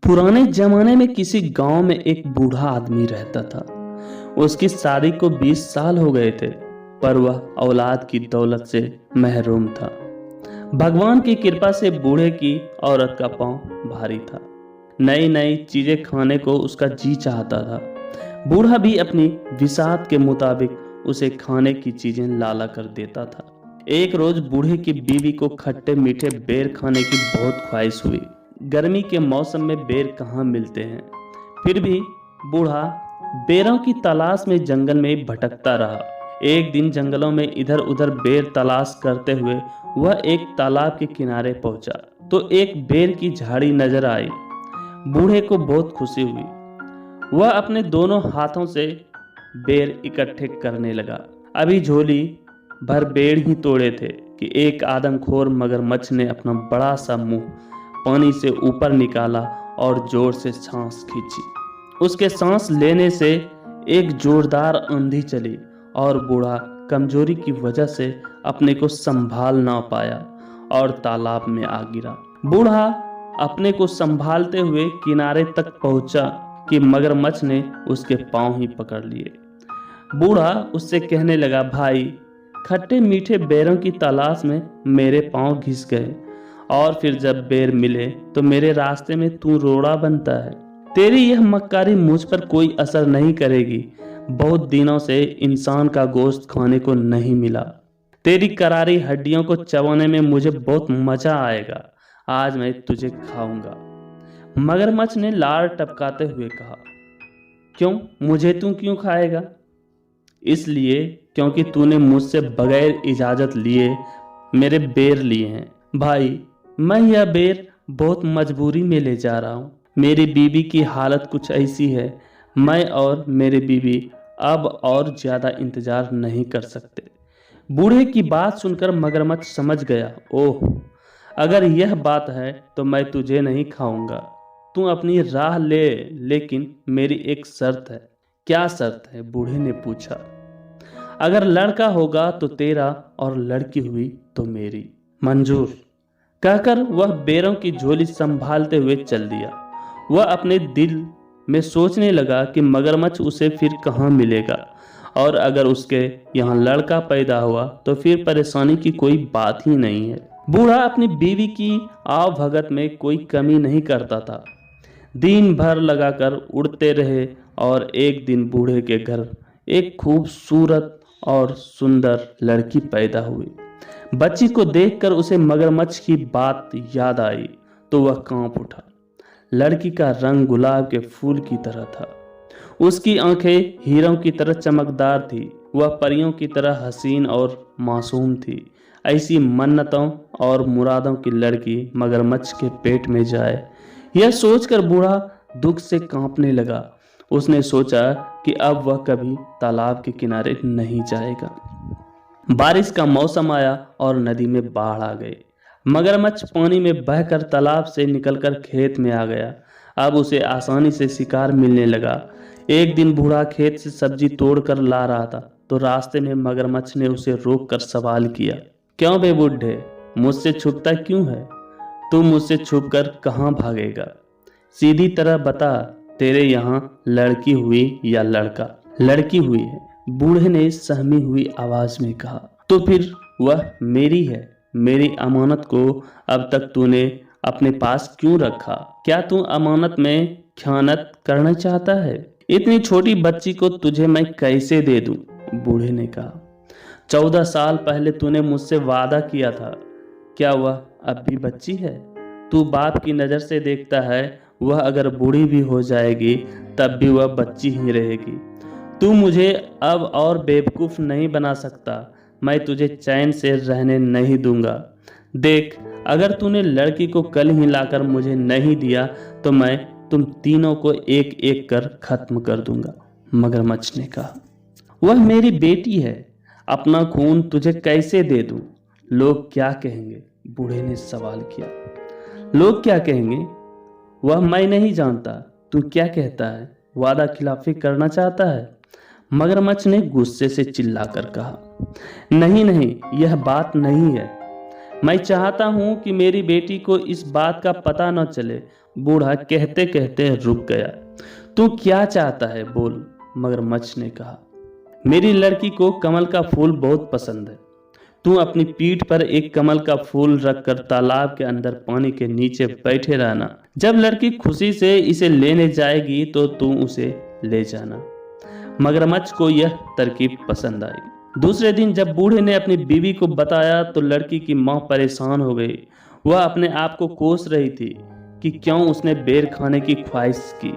पुराने जमाने में किसी गांव में एक बूढ़ा आदमी रहता था। उसकी शादी को 20 साल हो गए थे, पर वह औलाद की दौलत से महरूम था। भगवान की कृपा से बूढ़े की औरत का पांव भारी था। नई नई चीजें खाने को उसका जी चाहता था। बूढ़ा भी अपनी विसात के मुताबिक उसे खाने की चीजें लाला कर देता था। एक रोज बूढ़े की बीवी को खट्टे मीठे बेर खाने की बहुत ख्वाहिश हुई। गर्मी के मौसम में बेर कहाँ मिलते हैं। फिर भी बूढ़ा बेरों की तलाश में जंगल में भटकता रहा। एक दिन जंगलों में इधर उधर बेर तलाश करते हुए वह एक तालाब के किनारे पहुंचा तो एक बेर की झाड़ी नजर आई। बूढ़े को बहुत खुशी हुई। वह अपने दोनों हाथों से बेर इकट्ठे करने लगा। अभी झोली भर बेर ही तोड़े थे कि एक आदमखोर मगरमच्छ ने अपना बड़ा सा मुंह पानी से ऊपर निकाला और जोर से सांस खींची। उसके सांस लेने से एक जोरदार आंधी चली और बूढ़ा कमजोरी की वजह से अपने को संभाल ना पाया और तालाब में आ गिरा। बूढ़ा अपने को संभालते हुए किनारे तक पहुंचा कि मगरमच्छ ने उसके पांव ही पकड़ लिए। बूढ़ा उससे कहने लगा, भाई, खट्टे मीठे बेरों की तलाश में मेरे पांव घिस गए और फिर जब बेर मिले तो मेरे रास्ते में तू रोड़ा बनता है। तेरी यह मक्कारी मुझ पर कोई असर नहीं करेगी। बहुत दिनों से इंसान का गोश्त खाने को नहीं मिला। तेरी करारी हड्डियों को चबाने में मुझे बहुत मजा आएगा। आज मैं तुझे खाऊंगा। मगरमच्छ ने लार टपकाते हुए कहा, क्यों, मुझे तू क्यों खाएगा? इसलिए क्योंकि तूने मुझसे बगैर इजाजत लिए मेरे बेर लिए हैं। भाई, मैं यह बेर बहुत मजबूरी में ले जा रहा हूँ। मेरी बीवी की हालत कुछ ऐसी है, मैं और मेरी बीवी अब और ज्यादा इंतजार नहीं कर सकते। बूढ़े की बात सुनकर मगरमच्छ समझ गया, ओह, अगर यह बात है तो मैं तुझे नहीं खाऊंगा। तू अपनी राह ले, लेकिन मेरी एक शर्त है। क्या शर्त है? बूढ़े ने पूछा। अगर लड़का होगा तो तेरा और लड़की हुई तो मेरी। मंजूर, कहकर वह बेरों की झोली संभालते हुए चल दिया। वह अपने दिल में सोचने लगा कि मगरमच्छ उसे फिर कहाँ मिलेगा और अगर उसके यहाँ लड़का पैदा हुआ तो फिर परेशानी की कोई बात ही नहीं है। बूढ़ा अपनी बीवी की आवभगत में कोई कमी नहीं करता था। दिन भर लगाकर उड़ते रहे और एक दिन बूढ़े के घर एक खूबसूरत और सुंदर लड़की पैदा हुई। बच्ची को देखकर उसे मगरमच्छ की बात याद आई तो वह कांप उठा। लड़की का रंग गुलाब के फूल की तरह था। उसकी आंखें हीरों की तरह चमकदार थी। वह परियों की तरह हसीन और मासूम थी। ऐसी मन्नतों और मुरादों की लड़की मगरमच्छ के पेट में जाए, यह सोचकर बूढ़ा दुख से कांपने लगा। उसने सोचा कि अब वह कभी तालाब के किनारे नहीं जाएगा। बारिश का मौसम आया और नदी में बाढ़ आ गई। मगरमच्छ पानी में बहकर तालाब से निकलकर खेत में आ गया। अब उसे आसानी से शिकार मिलने लगा। एक दिन बूढ़ा खेत से सब्जी तोड़कर ला रहा था तो रास्ते में मगरमच्छ ने उसे रोककर सवाल किया, क्यों बे बूढ़े, मुझसे छुपता क्यों है? तू मुझसे छुपकर कहाँ भागेगा? सीधी तरह बता, तेरे यहाँ लड़की हुई या लड़का? लड़की हुई है, बूढ़े ने सहमी हुई आवाज में कहा। तो फिर वह मेरी है। मेरी अमानत को अब तक तूने अपने पास क्यों रखा? क्या तू अमानत में खयानत करना चाहता है? इतनी छोटी बच्ची को तुझे मैं कैसे दे दूं? बूढ़े ने कहा। 14 साल पहले तूने मुझसे वादा किया था। क्या वह अब भी बच्ची है? तू बाप की नजर से देखता है, वह अगर बूढ़ी भी हो जाएगी तब भी वह बच्ची ही रहेगी। तू मुझे अब और बेवकूफ नहीं बना सकता। मैं तुझे चैन से रहने नहीं दूंगा। देख, अगर तूने लड़की को कल ही लाकर मुझे नहीं दिया तो मैं तुम तीनों को एक एक कर खत्म कर दूंगा। मगरमच्छ ने कहा, वह मेरी बेटी है। अपना खून तुझे कैसे दे दूं? लोग क्या कहेंगे? बूढ़े ने सवाल किया। लोग क्या कहेंगे वह मैं नहीं जानता। तू क्या कहता है? वादा खिलाफी करना चाहता है? मगरमच्छ ने गुस्से से चिल्लाकर कहा, नहीं नहीं, यह बात नहीं है। मैं चाहता हूं कि मेरी बेटी को इस बात का पता न चले बूढ़ा कहते कहते रुक गया। तू क्या चाहता है बोल, मगरमच्छ ने कहा। मेरी लड़की को कमल का फूल बहुत पसंद है। तू अपनी पीठ पर एक कमल का फूल रखकर तालाब के अंदर पानी के नीचे बैठे रहना। जब लड़की खुशी से इसे लेने जाएगी तो तू उसे ले जाना। मगरमच्छ को यह तरकीब पसंद आई। दूसरे दिन जब बूढ़े ने अपनी बीवी को बताया तो लड़की की मां परेशान हो गई। वह अपने आप को कोस रही थी कि क्यों उसने बेर खाने की ख्वाहिश की।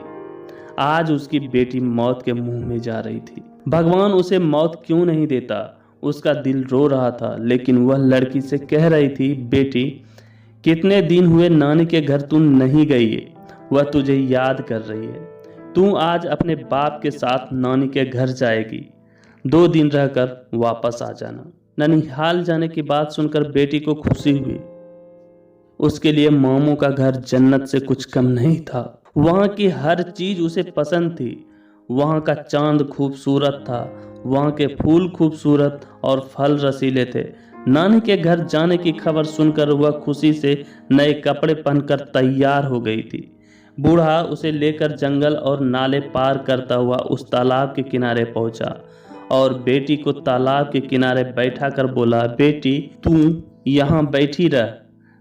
आज उसकी बेटी मौत के मुंह में जा रही थी। भगवान उसे मौत क्यों नहीं देता? उसका दिल रो रहा था, लेकिन वह लड़की से कह रही थी, बेटी कितने दिन हुए नानी के घर तू नहीं गई है, वह तुझे याद कर रही है। तू आज अपने बाप के साथ नानी के घर जाएगी। 2 दिन रहकर वापस आ जाना। ननिहाल जाने की बात सुनकर बेटी को खुशी हुई। उसके लिए मामू का घर जन्नत से कुछ कम नहीं था। वहां की हर चीज उसे पसंद थी। वहां का चांद खूबसूरत था, वहां के फूल खूबसूरत और फल रसीले थे। नानी के घर जाने की खबर सुनकर वह खुशी से नए कपड़े पहनकर तैयार हो गई थी। बूढ़ा उसे लेकर जंगल और नाले पार करता हुआ उस तालाब के किनारे पहुंचा और बेटी को तालाब के किनारे बैठा कर बोला, बेटी तू यहाँ बैठी रह,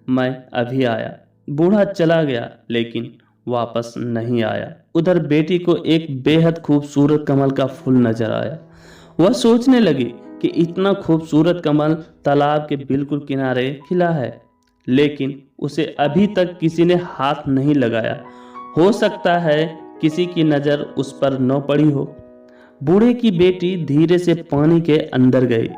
मैं अभी आया। बूढ़ा चला गया लेकिन वापस नहीं आया। उधर बेटी को एक बेहद खूबसूरत कमल का फूल नजर आया। वह सोचने लगी कि इतना खूबसूरत कमल तालाब के बिल्कुल किनारे खिला है, लेकिन उसे अभी तक किसी ने हाथ नहीं लगाया। हो सकता है किसी की नजर उस पर न पड़ी हो। बूढ़े की बेटी धीरे से पानी के अंदर गई।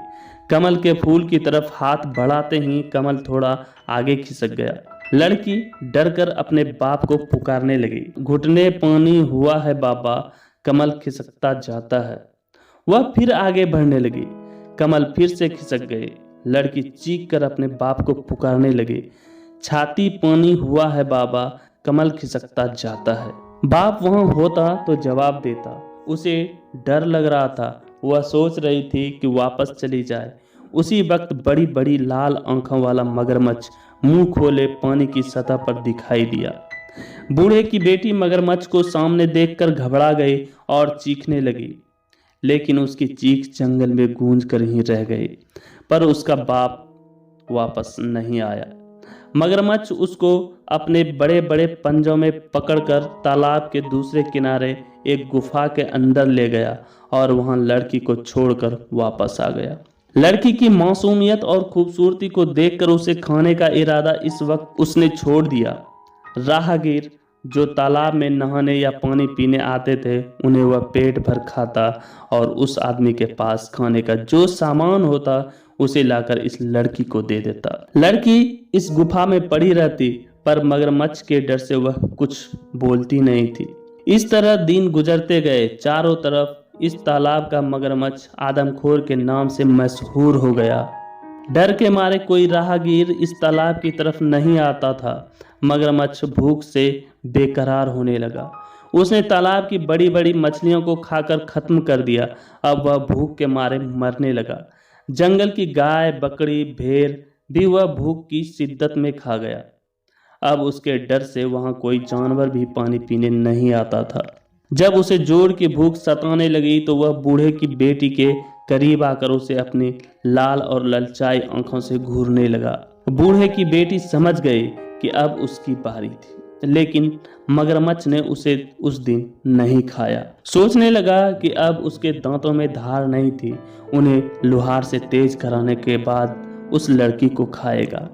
कमल के फूल की तरफ हाथ बढ़ाते ही कमल थोड़ा आगे खिसक गया। लड़की डरकर अपने बाप को पुकारने लगी, घुटने पानी हुआ है बाबा, कमल खिसकता जाता है। वह फिर आगे बढ़ने लगी। कमल फिर से खिसक गए। लड़की चीख कर अपने बाप को पुकारने लगी, छाती पानी हुआ है बाबा, कमल खिसकता जाता है। बाप वहां होता तो जवाब देता। उसे डर लग रहा था। वह सोच रही थी कि वापस चली जाए। उसी वक्त बड़ी बड़ी लाल आंखों वाला मगरमच्छ मुंह खोले पानी की सतह पर दिखाई दिया। बूढ़े की बेटी मगरमच्छ को सामने देखकर घबरा गई और चीखने लगी, लेकिन उसकी चीख जंगल में गूंज कर ही रह गई। पर उसका बाप वापस नहीं आया। मगरमच्छ उसको अपने बड़े बड़े पंजों में पकड़कर तालाब के दूसरे किनारे एक गुफा के अंदर ले गया और वहां लड़की को छोड़कर वापस आ गया। लड़की की मासूमियत और खूबसूरती को देखकर उसे खाने का इरादा इस वक्त उसने छोड़ दिया। राहगीर जो तालाब में नहाने या पानी पीने आते थे, उन्हें वह पेट भर खाता और उस आदमी के पास खाने का जो सामान होता उसे लाकर इस लड़की को दे देता। लड़की इस गुफा में पड़ी रहती, पर मगरमच्छ के डर से वह कुछ बोलती नहीं थी। इस तरह दिन गुजरते गए। चारों तरफ इस तालाब का मगरमच्छ आदमखोर के नाम से मशहूर हो गया। डर के मारे कोई राहगीर इस तालाब की तरफ नहीं आता था। मगरमच्छ भूख से बेकरार होने लगा। उसने तालाब की बड़ी बड़ी मछलियों को खाकर खत्म कर दिया। अब वह भूख के मारे मरने लगा। जंगल की गाय, बकरी, भेड़ भी वह भूख की शिद्दत में खा गया। अब उसके डर से वहां कोई जानवर भी पानी पीने नहीं आता था। जब उसे जोर की भूख सताने लगी तो वह बूढ़े की बेटी के करीब आकर उसे अपनी लाल और ललचाई आंखों से घूरने लगा। बूढ़े की बेटी समझ गई कि अब उसकी बारी थी, लेकिन मगरमच्छ ने उसे उस दिन नहीं खाया। सोचने लगा कि अब उसके दांतों में धार नहीं थी। उन्हें लुहार से तेज कराने के बाद उस लड़की को खाएगा।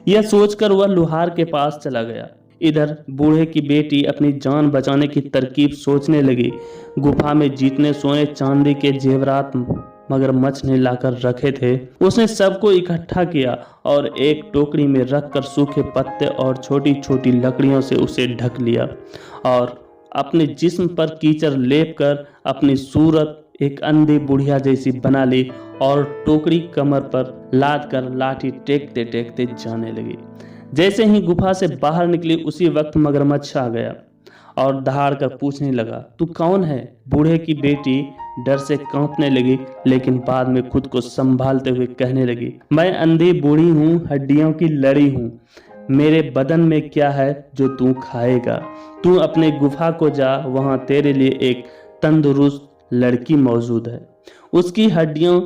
यह सोचकर वह लुहार के पास चला गया। इधर बूढ़े की बेटी अपनी जान बचाने की तरकीब सोचने लगी। गुफा में जितने सोने चांदी के जेवरात मगरमच्छ ने लाकर रखे थे, उसने सबको इकट्ठा किया और एक टोकरी में रखकर सूखे पत्ते और छोटी छोटी लकड़ियों से उसे ढक लिया और अपने जिस्म पर कीचड़ लेप कर अपनी सूरत एक अंधी बुढ़िया जैसी बना ली और टोकरी कमर पर लाद कर लाठी टेकते टेकते जाने लगी। जैसे ही गुफा से बाहर निकली उसी वक्त मगरमच्छ आ गया और दहाड़ कर पूछने लगा, तू कौन है? बूढ़े की बेटी डर से कांपने लगी, लेकिन बाद में खुद को संभालते हुए कहने लगी, मैं अंधी बूढ़ी हूँ, हड्डियों की लड़ी हूँ। मेरे बदन में क्या है जो तू खाएगा? तू अपने गुफा को जा, वहां तेरे लिए एक तंदुरुस्त लड़की मौजूद है। उसकी हड्डियों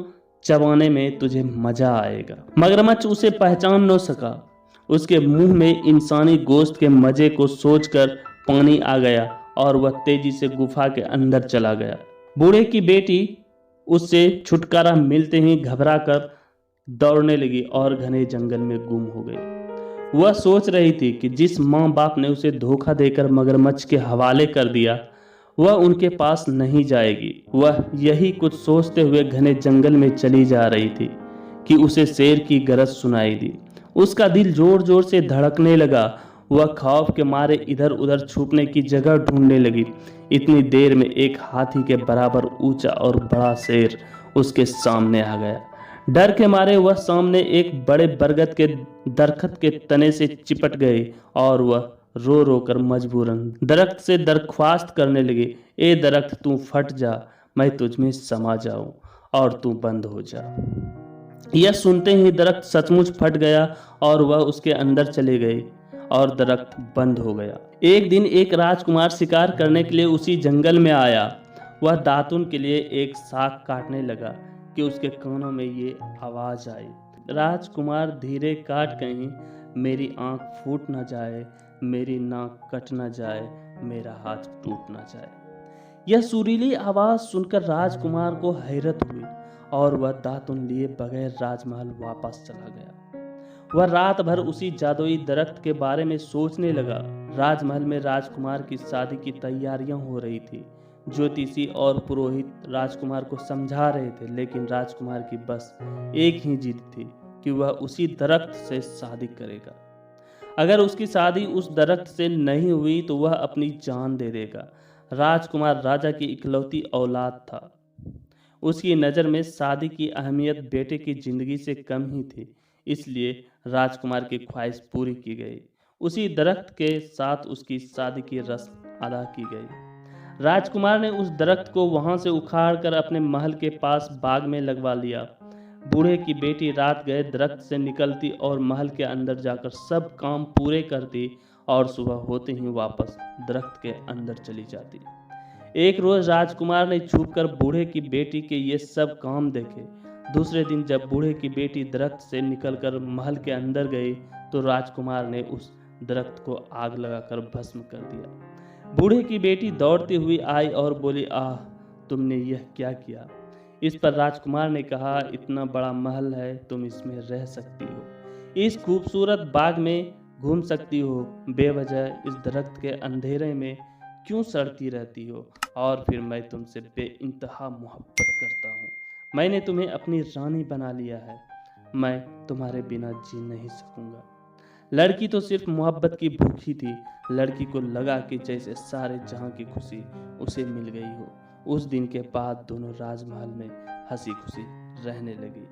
चबाने में तुझे मजा आएगा। मगरमच्छ उसे पहचान न सका। उसके मुंह में इंसानी गोश्त के मजे को सोचकर पानी आ गया और वह तेजी से गुफा के अंदर चला गया। बूढ़े की बेटी उससे छुटकारा मिलते ही घबराकर दौड़ने लगी और घने जंगल में गुम हो गई। वह सोच रही थी कि जिस माँ बाप ने उसे धोखा देकर मगरमच्छ के हवाले कर दिया, वह उनके पास नहीं जाएगी। वह यही कुछ सोचते हुए घने जंगल में चली जा रही थी कि उसे शेर की गरज सुनाई दी। उसका दिल जोर जोर से धड़कने लगा। वह खौफ के मारे इधर उधर छुपने की जगह ढूंढने लगी। इतनी देर में एक हाथी के बराबर ऊंचा और बड़ा शेर उसके सामने आ गया। डर के मारे वह सामने एक बड़े बरगद के दरखत के तने से चिपट गई और वह रो रो कर मजबूरन दरख्त से दरख्वास्त करने लगी, ए दरख्त तू फट जा, मैं तुझ में समा जाऊं और तू बंद हो जा। यह सुनते ही दरख्त सचमुच फट गया और वह उसके अंदर चले गई और दरख्त बंद हो गया। एक दिन एक राजकुमार शिकार करने के लिए उसी जंगल में आया। वह दातुन के लिए एक शाख काटने लगा कि उसके कानों में ये आवाज आई, राजकुमार धीरे काट, कहीं मेरी आंख फूट न जाए, मेरी नाक कट न जाए, मेरा हाथ टूट न जाए। यह सुरीली आवाज सुनकर राजकुमार को हैरत हुई और वह दातुन लिए बगैर राजमहल वापस चला गया। वह रात भर उसी जादुई दरख्त के बारे में सोचने लगा। राजमहल में राजकुमार की शादी की तैयारियां हो रही थी। ज्योतिषी और पुरोहित राजकुमार को समझा रहे थे, लेकिन राजकुमार की बस एक ही जिद थी कि वह उसी दरख्त से शादी करेगा। अगर उसकी शादी उस दरख्त से नहीं हुई तो वह अपनी जान दे देगा। राजकुमार राजा की इकलौती औलाद था। उसकी नज़र में शादी की अहमियत बेटे की जिंदगी से कम ही थी, इसलिए राजकुमार की ख्वाहिश पूरी की गई। उसी दरख्त के साथ उसकी शादी की रस्म अदा की गई। राजकुमार ने उस दरख्त को वहां से उखाड़ कर अपने महल के पास बाग में लगवा लिया। बूढ़े की बेटी रात गए दरख्त से निकलती और महल के अंदर जाकर सब काम पूरे करती और सुबह होते ही वापस दरख्त के अंदर चली जाती। एक रोज राजकुमार ने छुपकर बूढ़े की बेटी के ये सब काम देखे। दूसरे दिन जब बूढ़े की बेटी दरख्त से निकलकर महल के अंदर गई तो राजकुमार ने उस दरख्त को आग लगाकर भस्म कर दिया। बूढ़े की बेटी दौड़ती हुई आई और बोली, आह, तुमने यह क्या किया? इस पर राजकुमार ने कहा, इतना बड़ा महल है, तुम इसमें रह सकती हो, इस खूबसूरत बाग में घूम सकती हो, बेवजह इस दरख्त के अंधेरे में क्यों सड़ती रहती हो? और फिर मैं तुमसे बेइंतहा मोहब्बत करता हूँ। मैंने तुम्हें अपनी रानी बना लिया है। मैं तुम्हारे बिना जी नहीं सकूंगा। लड़की तो सिर्फ मोहब्बत की भूखी थी। लड़की को लगा कि जैसे सारे जहां की खुशी उसे मिल गई हो। उस दिन के बाद दोनों राजमहल में हंसी खुशी रहने लगी।